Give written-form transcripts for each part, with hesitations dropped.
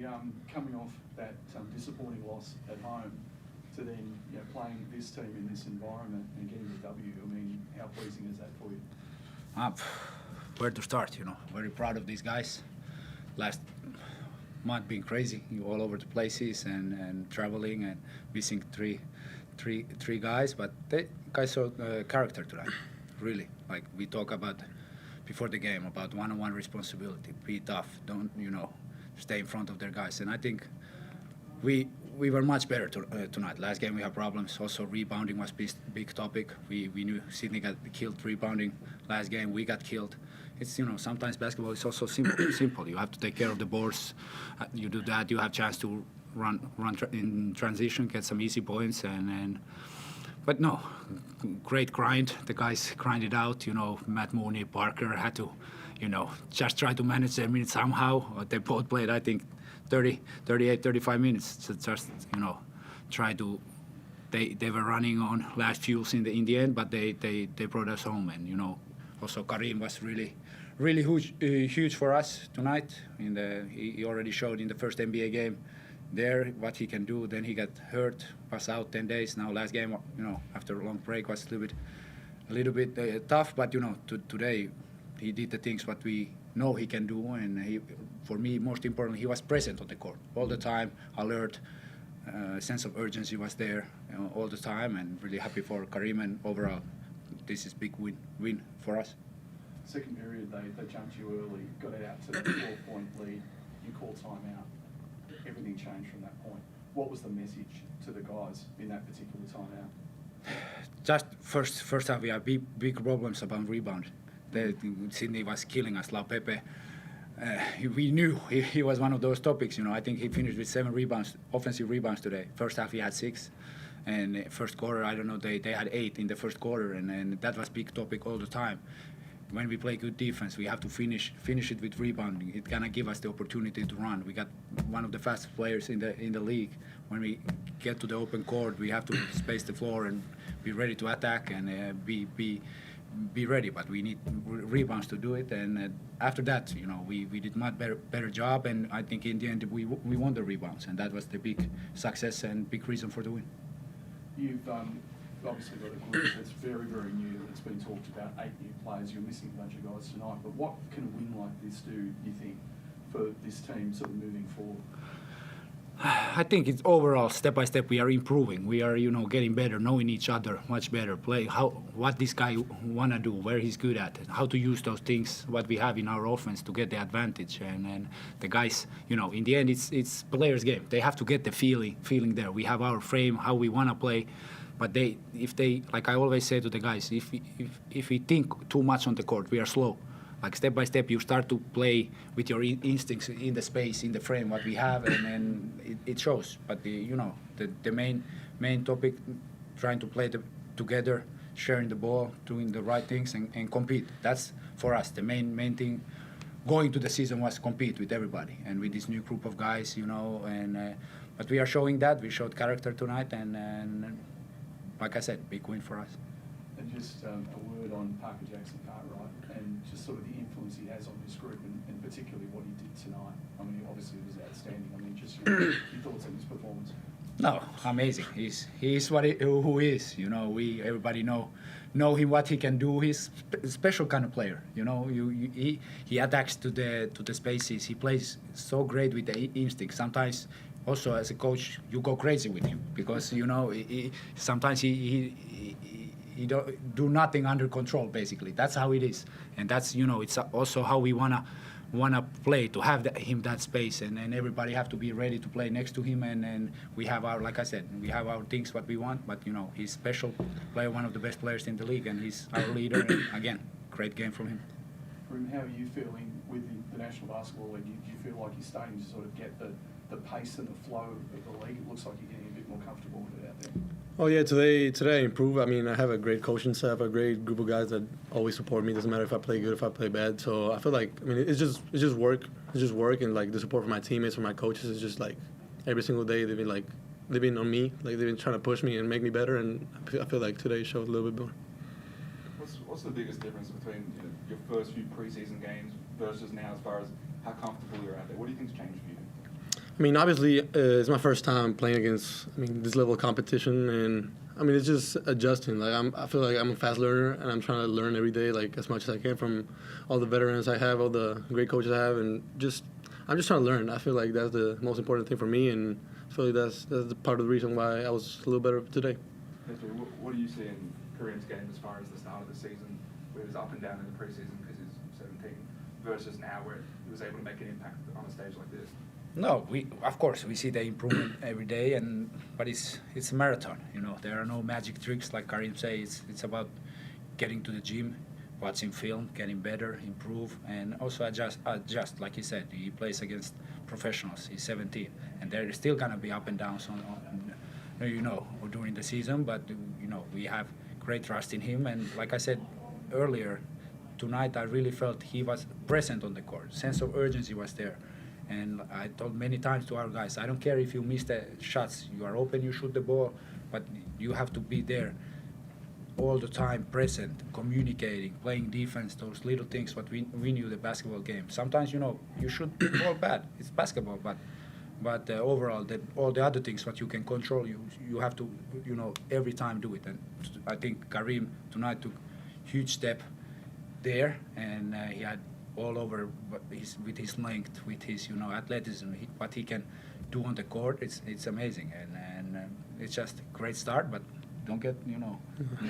Coming off that disappointing loss at home to then playing this team in this environment and getting the W, I mean, how pleasing is that for you? Where to start, very proud of these guys. Last month being crazy, all over the places and traveling and missing three guys, but they guys showed character tonight, really. Like we talk about before the game about one-on-one responsibility, be tough, don't stay in front of their guys, and I think we were much better tonight. Last game we had problems. Also rebounding was big topic. We knew Sydney got killed rebounding. Last game we got killed. It's sometimes basketball is also simple. You have to take care of the boards. You do that, you have chance to run in transition, get some easy points, but no, great grind. The guys grinded out. Matt Mooney, Parker had to, just try to manage their minutes somehow. They both played, I think, 30, 38, 35 minutes. So just, try to. They were running on last fuels in the end, but they brought us home. And also Karim was really huge for us tonight. He already showed in the first NBA game there what he can do. Then he got hurt, was out 10 days. Now last game, after a long break was a little bit tough. But today he did the things what we know he can do, and for me, most importantly, he was present on the court all the time, alert, sense of urgency was there all the time, and really happy for Karim, and overall, this is big win for us. Second period, they jumped you early, got it out to the 4-point lead, you called timeout. Everything changed from that point. What was the message to the guys in that particular timeout? Just first half, we had big problems about rebound. Sydney was killing us. Pepe, we knew he was one of those topics. I think he finished with 7 rebounds, offensive rebounds today. First half he had 6, and first quarter I don't know they had 8 in the first quarter, and that was big topic all the time. When we play good defense, we have to finish it with rebounding. It's gonna give us the opportunity to run. We got one of the fastest players in the league. When we get to the open court, we have to space the floor and be ready to attack and be ready. But we need rebounds to do it. And after that, we did much better job. And I think in the end we won the rebounds, and that was the big success and big reason for the win. You've obviously got a group that's very, very new. It's been talked about 8 new players. You're missing a bunch of guys tonight. But what can a win like this do, you think, for this team sort of moving forward? I think it's overall, step by step, we are improving. We are, getting better, knowing each other much better, what this guy wanna do, where he's good at, how to use those things, what we have in our offense to get the advantage. And the guys, in the end, it's players' game. They have to get the feeling there. We have our frame, how we wanna play. But if they, like I always say to the guys, if we think too much on the court, we are slow. Like step by step, you start to play with your instincts in the space, in the frame, what we have, and it shows. But the main topic, trying to play together, sharing the ball, doing the right things, and compete. That's for us the main thing. Going to the season was compete with everybody, and with this new group of guys, but we are showing that. We showed character tonight, and like I said, big win for us. And just a word on Parker Jackson-Cartwright and just sort of the influence he has on this group, and particularly what he did tonight. I mean, obviously it was outstanding. I mean, just your thoughts on his performance. No, amazing. He's who he is. Everybody know him, what he can do. He's a special kind of player. He attacks to the spaces. He plays so great with the instinct. Sometimes also as a coach, you go crazy with him because sometimes he don't do nothing under control. Basically, that's how it is, and that's it's also how we wanna play, to have him that space, and everybody have to be ready to play next to him, and we have our, like I said, we have our things what we want, but he's special player, one of the best players in the league, and he's our leader. And again, great game from him. Karim, how are you feeling with the National Basketball League? Do you feel like you're starting to sort of get the pace and the flow of the league? It looks like you're getting a bit more comfortable with it out there. Oh yeah, today I improved. I mean, I have a great coaching staff, a great group of guys that always support me. Doesn't matter if I play good, if I play bad. So I feel like, I mean, it's just work. It's just work, and like the support from my teammates, from my coaches is just like every single day they've been on me, like they've been trying to push me and make me better. And I feel like today showed a little bit more. What's the biggest difference between your first few preseason games versus now, as far as how comfortable you're out there? What do you think's changed for you? I mean, obviously, it's my first time playing against, this level of competition, and it's just adjusting. Like I feel like I'm a fast learner, and I'm trying to learn every day, like as much as I can from all the veterans I have, all the great coaches I have, and I'm just trying to learn. I feel like that's the most important thing for me, and I feel like that's the part of the reason why I was a little better today. Petteri, what do you see in Karim's game as far as the start of the season, where he was up and down in the preseason because he's 17, versus now where he was able to make an impact on a stage like this? No, of course we see the improvement every day, but it's a marathon. There are no magic tricks like Karim says. It's about getting to the gym, watching film, getting better, improve, and also adjust. Like he said, he plays against professionals. He's 17, and there is still gonna be up and downs during the season. But we have great trust in him, and like I said earlier, tonight I really felt he was present on the court. Sense of urgency was there. And I told many times to our guys, I don't care if you miss the shots. You are open, you shoot the ball, but you have to be there all the time, present, communicating, playing defense, those little things what we knew the basketball game. Sometimes, you shoot the ball bad. It's basketball, but overall, all the other things what you can control, you have to, every time do it. And I think Karim tonight took huge step there, and he had all over with his length, with his athleticism, what he can do on the court. It's amazing, and it's just a great start. But don't get you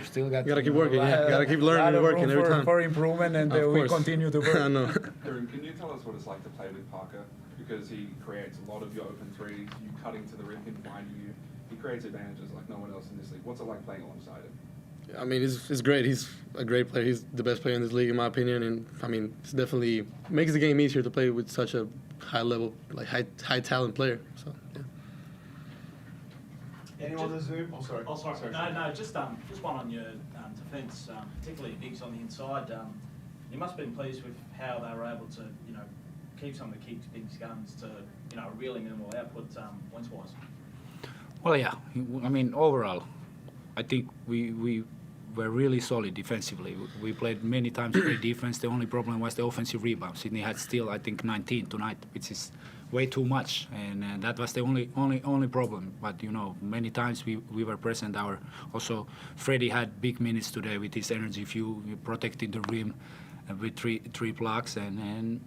still got. You gotta keep working. You gotta keep learning and working every time for improvement, and we continue to work. I know. Karim, can you tell us what it's like to play with Parker? Because he creates a lot of your open threes, you cutting to the rim, him finding you. He creates advantages like no one else in this league. What's it like playing alongside him? It's great. He's a great player. He's the best player in this league, in my opinion. And it's definitely makes the game easier to play with such a high level, like high talent player. So yeah. Anyone on the Zoom? Oh, sorry. Oh, sorry. No, just one on your defence, particularly bigs on the inside. You must have been pleased with how they were able to, keep some of the kicks, bigs, guns to, a really minimal output points-wise. Well, yeah. Overall, I think we were really solid defensively. We played many times great defense. The only problem was the offensive rebounds. Sydney had still, I think, 19 tonight, which is way too much, and that was the only problem. But many times we were present. Also Freddie had big minutes today with his energy. Few protected the rim with three blocks, and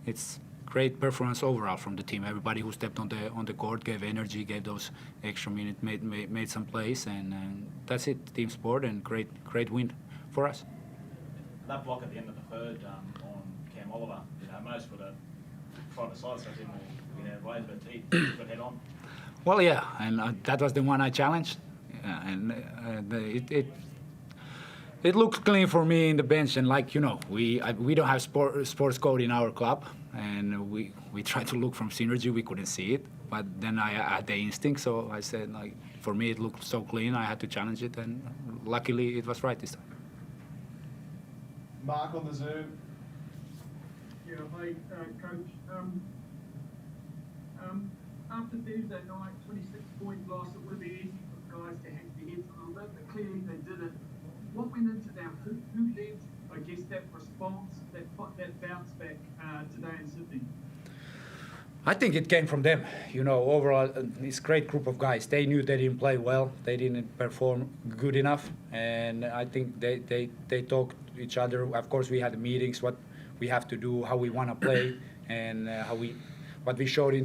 it's great performance overall from the team. Everybody who stepped on the court gave energy, gave those extra minutes, made some plays, and that's it. Team sport and great win for us. That block at the end of the third on Cam Oliver, most would have tried to sidestep him or ways, but he got head on. Well, yeah, and that was the one I challenged, and it looked clean for me in the bench, and we don't have sports code in our club, and we tried to look from synergy. We couldn't see it, but then I had the instinct, so I said, for me it looked so clean, I had to challenge it, and luckily it was right this time. Mark on the Zoom. Yeah, hi, Coach. After Thursday night, 26-point loss, it would be easy for guys to hang their heads a little bit, but clearly they didn't. What went into that? Who led, I guess, that response, that bounce back today in Sydney? I think it came from them. Overall, it's a great group of guys. They knew they didn't play well. They didn't perform good enough. And I think they talked to each other. Of course, we had meetings, what we have to do, how we want to play, and what we showed in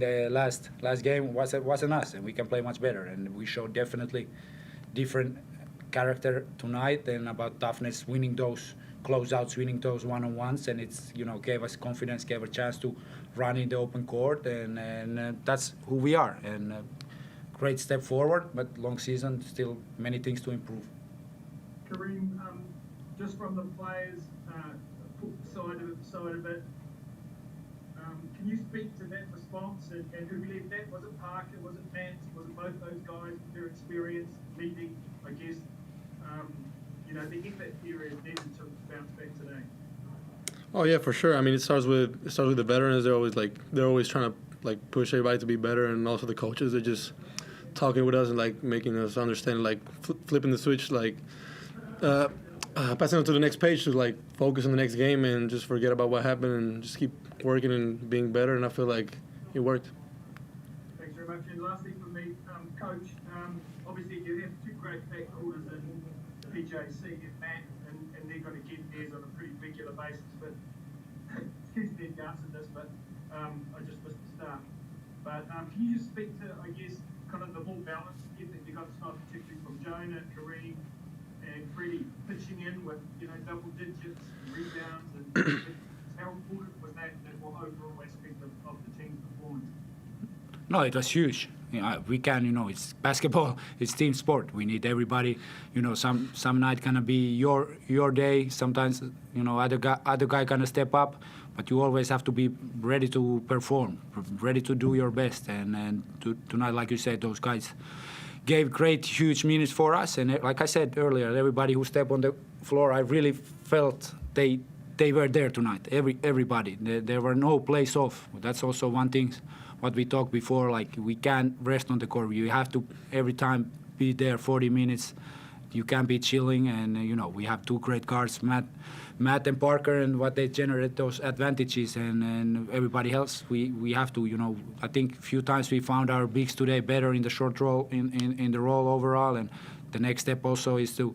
the last game wasn't us, and we can play much better. And we showed definitely different character tonight, and about toughness, winning those closeouts, winning those one-on-ones, and it's gave us confidence, gave a chance to run in the open court, and that's who we are. And great step forward, but long season, still many things to improve. Karim, just from the players' side of it, can you speak to that response and who led that? Was it Parker? Was it Mance? Was it both those guys with their experience leading, I guess, the effort period needed to bounce back today? Oh yeah, for sure. It starts with the veterans. They're always trying to push everybody to be better, and also the coaches. They're just talking with us and making us understand, flipping the switch, passing on to the next page to focus on the next game and just forget about what happened and just keep working and being better. And I feel like it worked. Thanks very much. And lastly for me, Coach, obviously you have two great backcourters in PJC and Matt, and they're going to get theirs on a pretty regular basis. But excuse me if you answered this, but I just missed the start. But can you just speak to, I guess, kind of the more balanced gift that you got tonight, particularly from Jonah, Karim, and Freddie pitching in with, you know, double digits, rebounds, and how important was that overall aspect of the team's performance? No, it was huge. You know, we can, you know, it's basketball, it's team sport. We need everybody. You know, some night gonna be your day. Sometimes, you know, other guy gonna step up, but you always have to be ready to perform, ready to do your best. And tonight, like you said, those guys gave great, huge minutes for us. And like I said earlier, everybody who stepped on the floor, I really felt they were there tonight. Everybody. There were no plays off. That's also one thing. What we talked before, like we can't rest on the court. You have to every time be there 40 minutes. You can't be chilling, and you know we have two great guards, Matt and Parker, and what they generate those advantages, and everybody else. We have to, you know. I think a few times we found our bigs today better in the short roll in the roll overall, and the next step also is to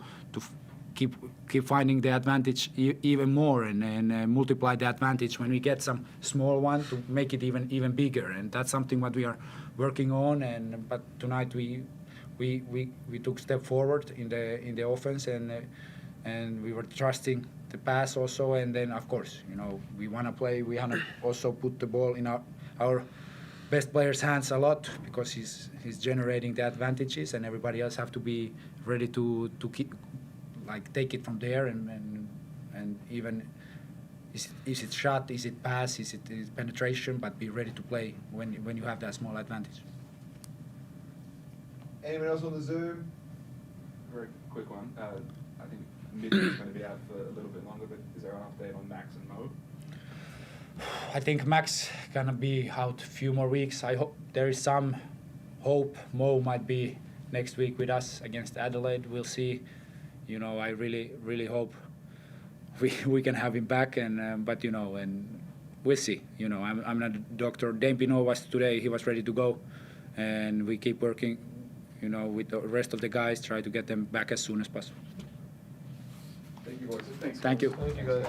keep finding the advantage even more and multiply the advantage when we get some small one to make it even bigger, and that's something what we are working on. But tonight we took step forward in the offense, and we were trusting the pass also, and then of course, you know, we want to play. We want to also put the ball in our best player's hands a lot because he's generating the advantages, and everybody else have to be ready to keep. Like take it from there and even is it shot, is it pass, is it penetration, but be ready to play when you have that small advantage. Anyone else on the Zoom? Very quick one. I think Mitchell's going to be out for a little bit longer, but is there an update on Max and Mo? I think Max gonna be out a few more weeks. I hope there is some hope Mo might be next week with us against Adelaide. We'll see. You know, I really hope we can have him back, and but you know, and we'll see. You know, I'm not a doctor. Dane Pino was today; he was ready to go, and we keep working. You know, with the rest of the guys, try to get them back as soon as possible. Thank you, boys. Thank you. Thank you, guys.